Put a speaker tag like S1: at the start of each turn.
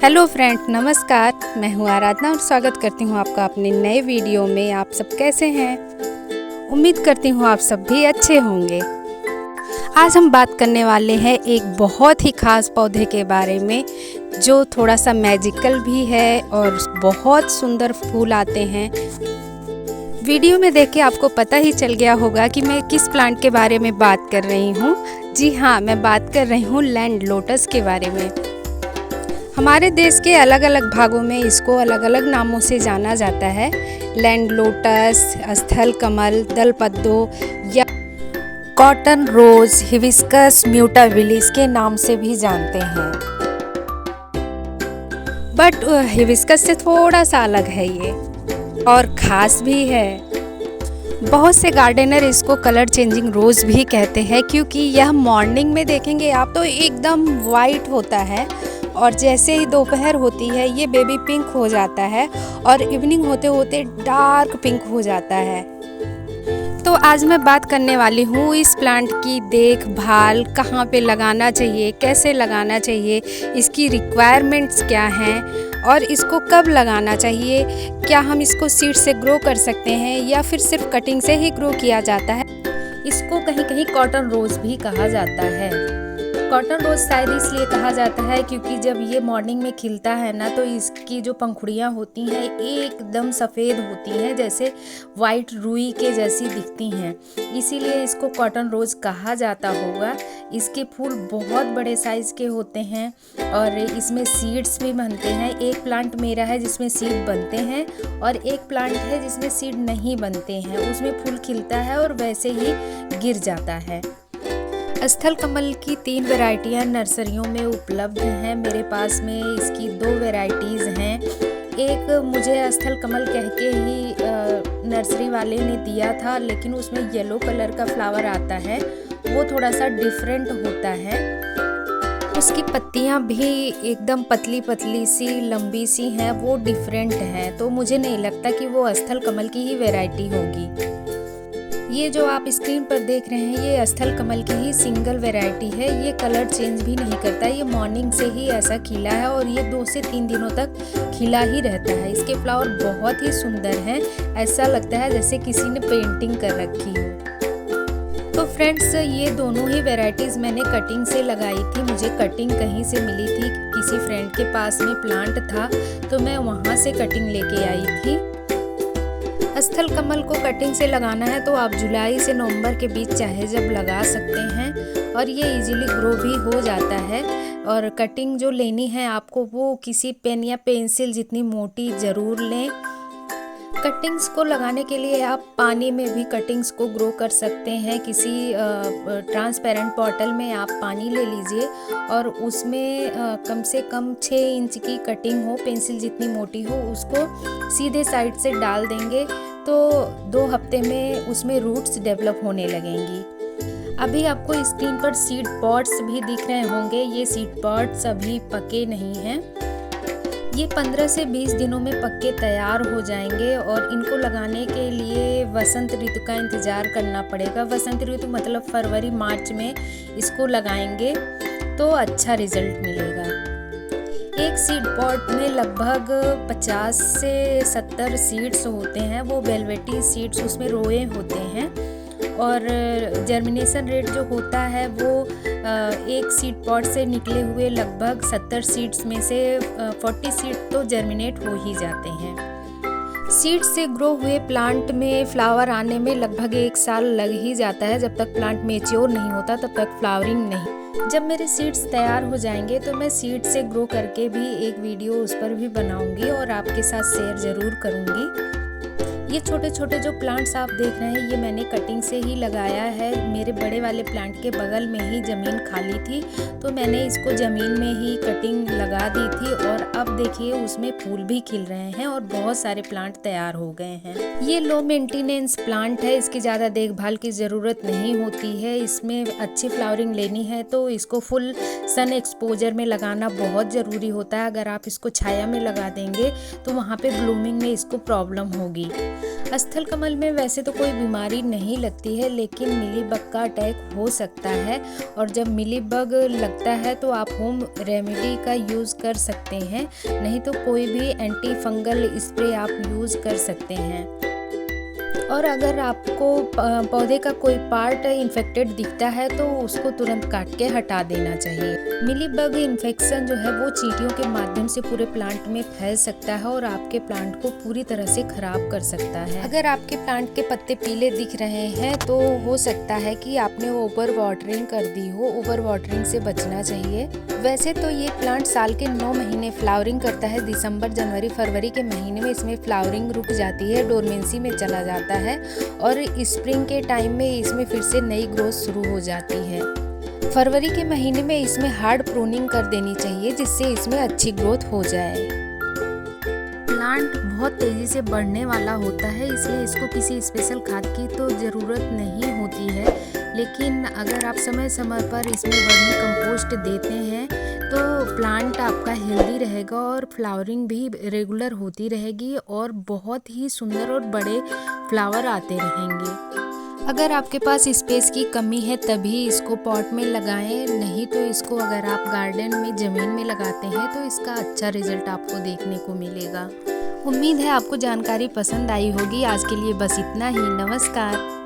S1: Hello friend, नमस्कार। मैं हूँ आराधना और स्वागत करती हूँ आपका अपने नए वीडियो में। आप सब कैसे हैं? उम्मीद करती हूँ आप सब भी अच्छे होंगे। आज हम बात करने वाले हैं एक बहुत ही ख़ास पौधे के बारे में जो थोड़ा सा मैजिकल भी है और बहुत सुंदर फूल आते हैं। वीडियो में देख के आपको पता ही चल गया होगा कि मैं किस प्लांट के बारे में बात कर रही हूँ। जी हाँ, मैं बात कर रही हूँ लैंड लोटस के बारे में। हमारे देश के अलग अलग भागों में इसको अलग अलग नामों से जाना जाता है। लैंड लोटस, स्थल कमल, दलपद्दो या कॉटन रोज, हिबिस्कस म्यूटाबिलिस के नाम से भी जानते हैं। बट हिबिस्कस से थोड़ा सा अलग है ये और ख़ास भी है। बहुत से गार्डनर इसको कलर चेंजिंग रोज़ भी कहते हैं क्योंकि यह मॉर्निंग में देखेंगे आप तो एकदम वाइट होता है और जैसे ही दोपहर होती है ये बेबी पिंक हो जाता है और इवनिंग होते होते डार्क पिंक हो जाता है। तो आज मैं बात करने वाली हूँ इस प्लांट की देखभाल, कहाँ पे लगाना चाहिए, कैसे लगाना चाहिए, इसकी रिक्वायरमेंट्स क्या हैं और इसको कब लगाना चाहिए। क्या हम इसको सीड से ग्रो कर सकते हैं या फिर सिर्फ कटिंग से ही ग्रो किया जाता है। इसको कहीं कहीं कॉटन रोज़ भी कहा जाता है। कॉटन रोज़ शायद इसलिए कहा जाता है क्योंकि जब ये मॉर्निंग में खिलता है ना तो इसकी जो पंखुड़ियाँ होती हैं एकदम सफ़ेद होती हैं, जैसे वाइट रुई के जैसी दिखती हैं, इसीलिए इसको कॉटन रोज़ कहा जाता होगा। इसके फूल बहुत बड़े साइज़ के होते हैं और इसमें सीड्स भी बनते हैं। एक प्लांट मेरा है जिसमें सीड बनते हैं और एक प्लांट है जिसमें सीड नहीं बनते हैं, उसमें फूल खिलता है और वैसे ही गिर जाता है। स्थल कमल की 3 वैरायटियाँ नर्सरियों में उपलब्ध हैं। मेरे पास में इसकी 2 वैरायटीज़ हैं। एक मुझे स्थल कमल कह के ही नर्सरी वाले ने दिया था, लेकिन उसमें येलो कलर का फ्लावर आता है, वो थोड़ा सा डिफरेंट होता है। उसकी पत्तियाँ भी एकदम पतली पतली सी लंबी सी हैं, वो डिफरेंट हैं, तो मुझे नहीं लगता कि वो स्थल कमल की ही वैरायटी होगी। ये जो आप स्क्रीन पर देख रहे हैं ये स्थल कमल की ही सिंगल वैरायटी है। ये कलर चेंज भी नहीं करता, ये मॉर्निंग से ही ऐसा खिला है और ये 2 से 3 दिनों तक खिला ही रहता है। इसके फ्लावर बहुत ही सुंदर हैं, ऐसा लगता है जैसे किसी ने पेंटिंग कर रखी हो। तो फ्रेंड्स, ये दोनों ही वैरायटीज़ मैंने कटिंग से लगाई थी। मुझे कटिंग कहीं से मिली थी, किसी फ्रेंड के पास में प्लांट था तो मैं वहाँ से कटिंग लेके आई थी। स्थल कमल को कटिंग से लगाना है तो आप जुलाई से नवंबर के बीच चाहे जब लगा सकते हैं और ये इजीली ग्रो भी हो जाता है। और कटिंग जो लेनी है आपको वो किसी पेन या पेंसिल जितनी मोटी ज़रूर लें। कटिंग्स को लगाने के लिए आप पानी में भी कटिंग्स को ग्रो कर सकते हैं। किसी ट्रांसपेरेंट बॉटल में आप पानी ले लीजिए और उसमें कम से कम 6 इंच की कटिंग हो, पेंसिल जितनी मोटी हो, उसको सीधे साइड से डाल देंगे तो 2 हफ्ते में उसमें रूट्स डेवलप होने लगेंगी। अभी आपको स्क्रीन पर सीड पॉट्स भी दिख रहे होंगे। ये सीड पॉट्स अभी पके नहीं हैं, ये 15 से 20 दिनों में पक्के तैयार हो जाएंगे और इनको लगाने के लिए वसंत ऋतु का इंतज़ार करना पड़ेगा। वसंत ऋतु मतलब फरवरी मार्च में इसको लगाएंगे तो अच्छा रिजल्ट मिलेगा। एक सीड पॉट में लगभग 50 से 70 सीड्स होते हैं, वो वेलवेटी सीड्स उसमें रोए होते हैं और जर्मिनेशन रेट जो होता है वो एक सीड पॉट से निकले हुए लगभग 70 सीड्स में से 40 सीड तो जर्मिनेट हो ही जाते हैं। सीड से ग्रो हुए प्लांट में फ्लावर आने में लगभग 1 साल लग ही जाता है। जब तक प्लांट मैच्योर नहीं होता तब तक फ्लावरिंग नहीं। जब मेरे सीड्स तैयार हो जाएंगे तो मैं सीड से ग्रो करके भी एक वीडियो उस पर भी बनाऊंगी और आपके साथ शेयर ज़रूर करूंगी। ये छोटे छोटे जो प्लांट्स आप देख रहे हैं ये मैंने कटिंग से ही लगाया है। मेरे बड़े वाले प्लांट के बगल में ही ज़मीन खाली थी तो मैंने इसको ज़मीन में ही कटिंग लगा दी थी और अब देखिए उसमें फूल भी खिल रहे हैं और बहुत सारे प्लांट तैयार हो गए हैं। ये लो मेंटेनेंस प्लांट है, इसकी ज़्यादा देखभाल की ज़रूरत नहीं होती है। इसमें अच्छी फ्लावरिंग लेनी है तो इसको फुल सन एक्सपोजर में लगाना बहुत ज़रूरी होता है। अगर आप इसको छाया में लगा देंगे तो वहाँ पे ब्लूमिंग में इसको प्रॉब्लम होगी। स्थल कमल में वैसे तो कोई बीमारी नहीं लगती है, लेकिन मिलीबग का अटैक हो सकता है और जब मिलीबग लगता है तो आप होम रेमेडी का यूज़ कर सकते हैं, नहीं तो कोई भी एंटी फंगल स्प्रे आप यूज़ कर सकते हैं। और अगर आपको पौधे का कोई पार्ट इन्फेक्टेड दिखता है तो उसको तुरंत काट के हटा देना चाहिए। मिलीबग इन्फेक्शन जो है वो चींटियों के माध्यम से पूरे प्लांट में फैल सकता है और आपके प्लांट को पूरी तरह से खराब कर सकता है। अगर आपके प्लांट के पत्ते पीले दिख रहे हैं तो हो सकता है कि आपने ओवर वाटरिंग कर दी हो। ओवर वाटरिंग से बचना चाहिए। वैसे तो ये प्लांट साल के 9 महीने फ्लावरिंग करता है। दिसंबर, जनवरी, फरवरी के महीने में इसमें फ्लावरिंग रुक जाती है, डोरमेंसी में चला जाता है और स्प्रिंग के टाइम में इसमें फिर से नई ग्रोथ शुरू हो जाती है। फरवरी के महीने में इसमें हार्ड प्रूनिंग कर देनी चाहिए जिससे इसमें अच्छी ग्रोथ हो जाए। प्लांट बहुत तेज़ी से बढ़ने वाला होता है, इसलिए इसको किसी स्पेशल खाद की तो ज़रूरत नहीं होती है, लेकिन अगर आप समय समय पर इसमें वर्मी कंपोस्ट देते हैं तो प्लांट आपका हेल्दी रहेगा और फ्लावरिंग भी रेगुलर होती रहेगी और बहुत ही सुंदर और बड़े फ्लावर आते रहेंगे। अगर आपके पास स्पेस की कमी है तभी इसको पॉट में लगाएं, नहीं तो इसको अगर आप गार्डन में ज़मीन में लगाते हैं तो इसका अच्छा रिजल्ट आपको देखने को मिलेगा। उम्मीद है आपको जानकारी पसंद आई होगी। आज के लिए बस इतना ही। नमस्कार।